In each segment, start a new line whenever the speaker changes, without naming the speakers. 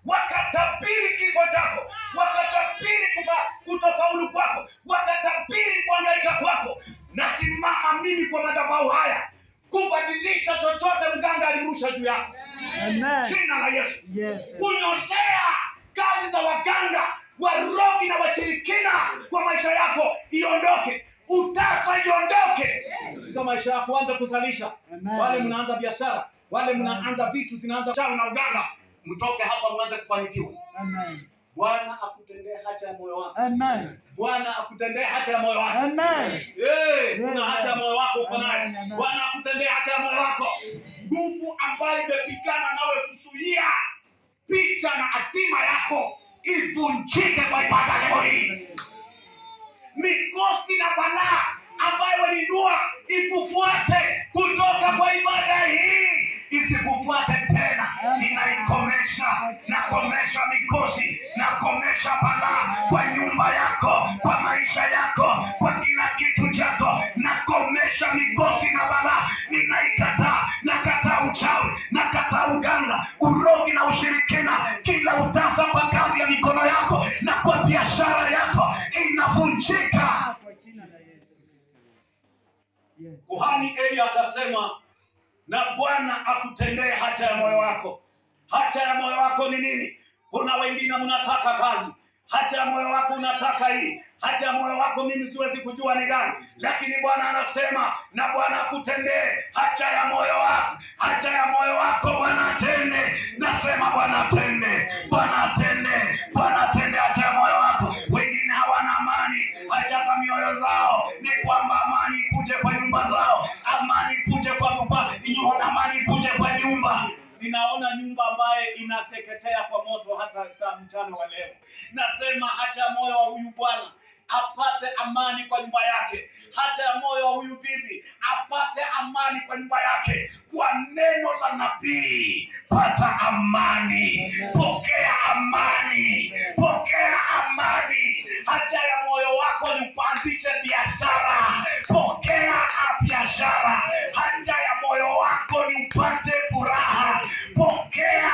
wakatabiri kifo chako, wakatabiri kutofaulu kwako, wakatabiri kuhangaika kwako. Nasimama mimi kwa madhabahu haya kubadilisha chochote mganga alirusha juu yako.
Amen.
Jina la Yesu.
Yes.
Kunyoshea kazi za waganga, warogi na washirikina kwa maisha yako iondoke. Utasa iondoke. Kwa maisha yako anza kuzalisha. Wale mnaanza biashara, wale mnaanza vitu zinaanza chawi na uganga, mtoke hapa mwanze kufanikiwa.
Amen.
Bwana akutendee haja ya moyo wako.
Amen.
Bwana akutendee haja ya moyo wako.
Amen.
Kuna haja ya moyo wako uko nayo. Bwana akutendee haja ya moyo wako. Nguvu ambayo imepigana nawe kuzuia picha na hatima yako ivunjike kwa ibada leo hii. Mikosi na balaa ambayo waliinua ikufuate kutoka kwa ibada hii isikufuate tena. Ninaikomesha, nakomesha mikosi, nakomesha balaa kwa nyumba yako, kwa maisha yako, kwa kila kitu chako. Nakomesha mikosi na balaa. Ninaikataa, nakataa uchawi, nakataa uganga, urogi na ushirikina. Kila utasa kwa kazi ya mikono yako na kwa biashara yako inavunjika. Kuhani Eli akasema, na Bwana akutendee haja ya moyo wako. Haja ya moyo wako ni nini? Kuna wengine mnataka kazi, haja ya moyo wako unataka hii. Haja ya moyo wako mimi siwezi kujua ni gani, lakini Bwana anasema na Bwana akutendee haja ya moyo wako. Haja ya moyo wako Bwana atende. Nasema Bwana atende, Bwana atende, Bwana atende haja ya moyo wako. Wengine hawana amani, haja za mioyo zao ni kwamba amani kuje kwa nyumba zao, amani kuje kwa nyumba, amani kuje kwa nyumba. Ninaona nyumba ambaye inateketea kwa moto hata saa mchana wa leo. Nasema haja ya moyo wa huyu bwana apate amani kwa nyumba yake. Haja ya moyo wa huyu bibi apate amani kwa nyumba yake. Kwa neno la nabii, pata amani. Pokea amani. Pokea amani. Haja ya moyo wako ni uanzishe biashara. Pokea biashara. Haja ya moyo wako ni upate furaha. Pokea.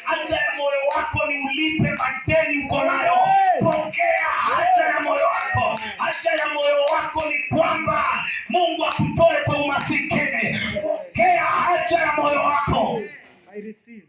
Haja ya moyo wako ni ulipe madeni uko nayo. Pokea. Haja ya moyo wako. Haja ya moyo wako ni kwamba Mungu akutoe kwa umasikini. Pokea haja ya moyo wako.
I receive.